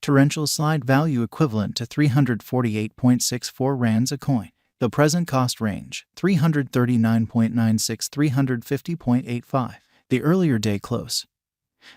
Torrential slide value equivalent to 348.64 rands a coin. The present cost range, 339.96 350.85. The earlier day close,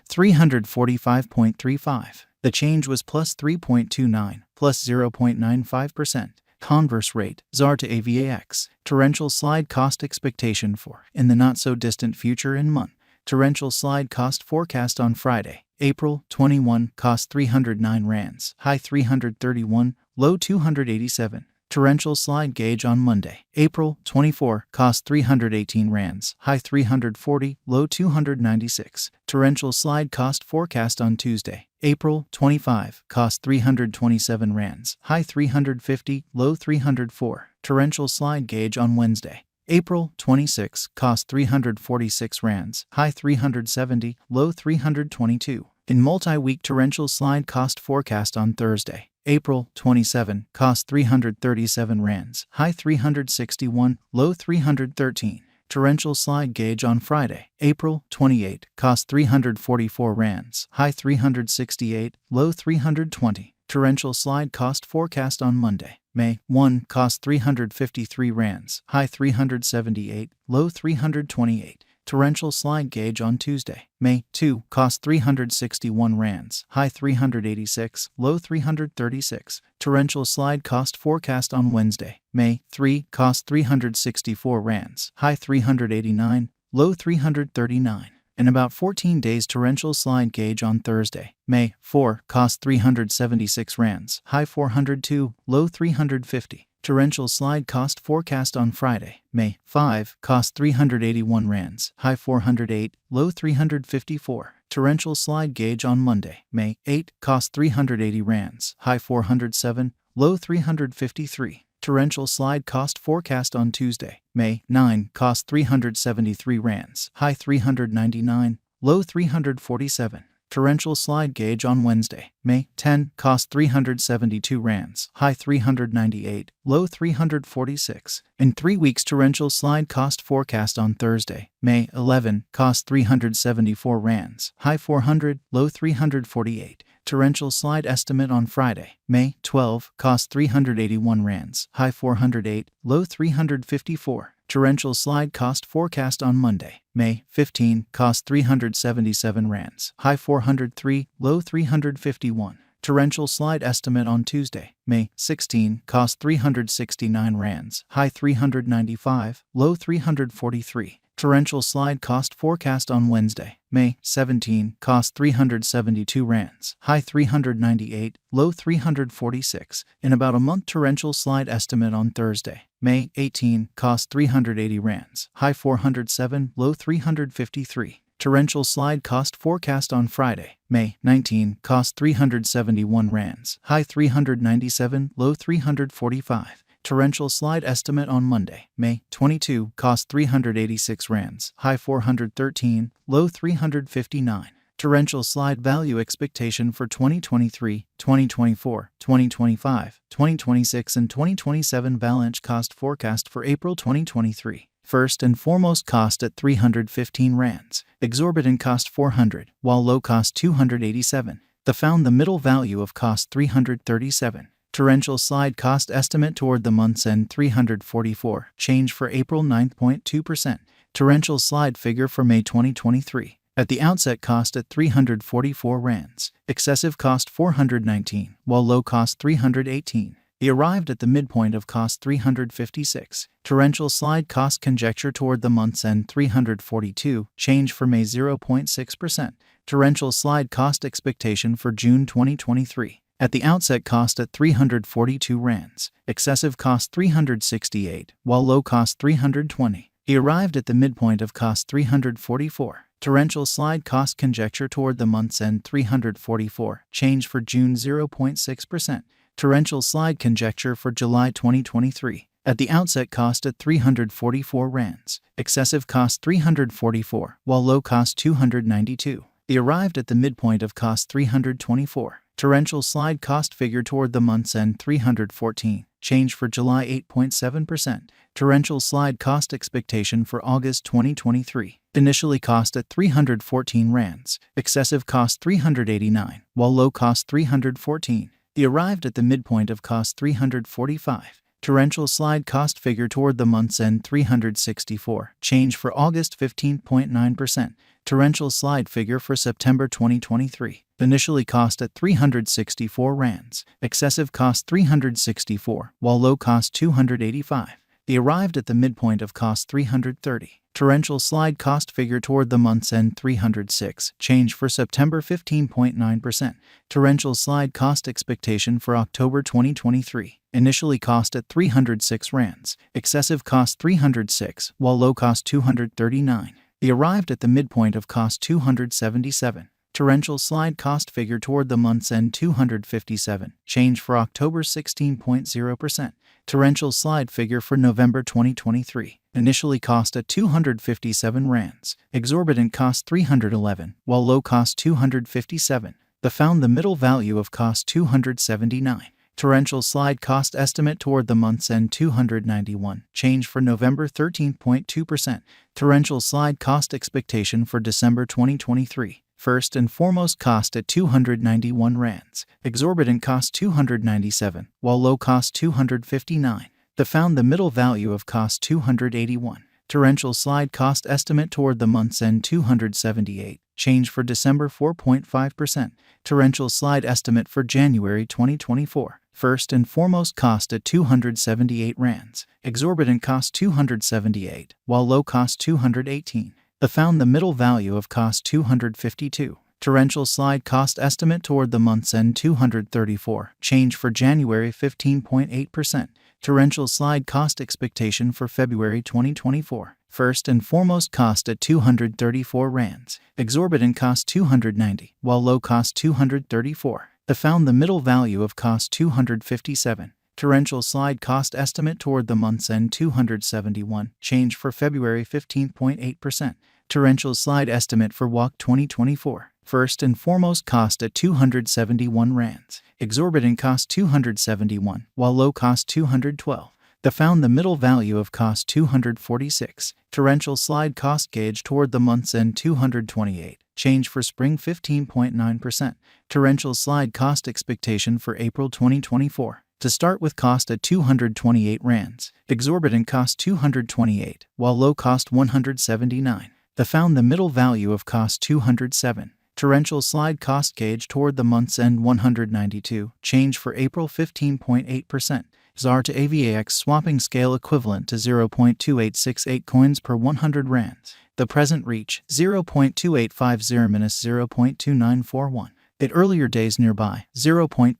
345.35. The change was plus 3.29, plus 0.95%. Converse rate, ZAR to AVAX. Torrential slide cost expectation for, in the not-so-distant future in month. Torrential slide cost forecast on Friday, April 21, cost 309 rands, high 331, low 287. Torrential slide gauge on Monday, April 24, cost 318 rands, high 340, low 296. Torrential slide cost forecast on Tuesday, April 25, cost 327 rands, high 350, low 304. Torrential slide gauge on Wednesday, April 26, cost 346 rands, high 370, low 322. In multi-week torrential slide cost forecast on Thursday, April 27, cost 337 rands, high 361, low 313. Torrential slide gauge on Friday, April 28, cost 344 rands, high 368, low 320. Torrential slide cost forecast on Monday, May 1, cost 353 rands, high 378, low 328. Torrential slide gauge on Tuesday, May 2, cost 361 rands, high 386, low 336. Torrential slide cost forecast on Wednesday, May 3, cost 364 rands, high 389, low 339. In about 14 days torrential slide gauge on Thursday, May 4, cost 376 rands, high 402, low 350. Torrential slide cost forecast on Friday, May 5, cost 381 rands, high 408, low 354. Torrential slide gauge on Monday, May 8, cost 380 rands, high 407, low 353. Torrential slide cost forecast on Tuesday, May 9, cost 373 rands, high 399, low 347. Torrential slide gauge on Wednesday, May 10, cost 372 rands, high 398, low 346. In 3 weeks torrential slide cost forecast on Thursday, May 11, cost 374 rands, high 400, low 348. Torrential slide estimate on Friday, May 12, cost 381 rands, high 408, low 354. Torrential slide cost forecast on Monday, May 15, cost 377 rands, high 403, low 351. Torrential slide estimate on Tuesday, May 16, cost 369 rands, high 395, low 343. Torrential slide cost forecast on Wednesday, May 17, cost 372 rands, high 398, low 346. In about a month torrential slide estimate on Thursday, May 18, cost 380 rands, high 407, low 353. Torrential slide cost forecast on Friday, May 19, cost 371 rands, high 397, low 345. Torrential slide estimate on Monday, May 22, cost 386 rands, high 413, low 359. Torrential slide value expectation for 2023, 2024, 2025, 2026 and 2027 Avalanche cost forecast for April 2023. First and foremost cost at 315 rands, exorbitant cost 400, while low cost 287. Found the middle value of cost 337. Torrential slide cost estimate toward the month's end 344, change for April 9.2%. Torrential slide figure for May 2023. At the outset cost at 344 rands, excessive cost 419, while low cost 318. He arrived at the midpoint of cost 356. Torrential slide cost conjecture toward the month's end 342, change for May 0.6%. Torrential slide cost expectation for June 2023. At the outset cost at 342 rands, excessive cost 368, while low cost 320. He arrived at the midpoint of cost 344. Torrential slide cost conjecture toward the month's end 344, change for June 0.6%. Torrential slide conjecture for July 2023. At the outset cost at 344 rands, excessive cost 344, while low cost 292. He arrived at the midpoint of cost 324. Torrential slide cost figure toward the month's end 314, change for July 8.7%. Torrential slide cost expectation for August 2023. initially cost at 314 rands, excessive cost 389, while low cost 314. They arrived at the midpoint of cost 345. Torrential slide cost figure toward the month's end 364. Change for August 15.9%. Torrential slide figure for September 2023. Initially cost at 364 rands. Excessive cost 364, while low cost 285. They arrived at the midpoint of cost 330. Torrential slide cost figure toward the month's end 306. Change for September 15.9%. Torrential slide cost expectation for October 2023. Initially cost at 306 rands. Excessive cost 306, while low cost 239. They arrived at the midpoint of cost 277. Torrential slide cost figure toward the month's end 257. Change for October 16.0%. Torrential slide figure for November 2023. Initially cost at 257 rands. Exorbitant cost 311, while low cost 257. The found the middle value of cost 279. Torrential slide cost estimate toward the month's end 291. Change for November 13.2%. Torrential slide cost expectation for December 2023. First and foremost cost at 291 rands. Exorbitant cost 297, while low cost 259. The found the middle value of cost 281. Torrential slide cost estimate toward the month's end 278. Change for December 4.5%. Torrential slide estimate for January 2024. First and foremost cost at 278 rands. Exorbitant cost 278, while low cost 218. The found the middle value of cost 252. Torrential slide cost estimate toward the month's end 234. Change for January 15.8%. Torrential slide cost expectation for February 2024. First and foremost cost at 234 rands. Exorbitant cost 290, while low cost 234. The found the middle value of cost 257. Torrential slide cost estimate toward the month's end 271. Change for February 15.8%. Torrential slide estimate for WAC 2024. First and foremost cost at 271 rands. Exorbitant cost 271, while low cost 212. The found the middle value of cost 246. Torrential slide cost gauge toward the month's end 228. Change for spring 15.9%. Torrential slide cost expectation for April 2024. To start with cost at 228 rands. Exorbitant cost 228, while low cost 179. The found the middle value of cost 207. Torrential slide cost gauge toward the month's end 192. Change for April 15.8%. ZAR to AVAX swapping scale equivalent to 0.2868 coins per 100 rands. The present reach 0.2850 - 0.2941. At earlier days nearby 0.28.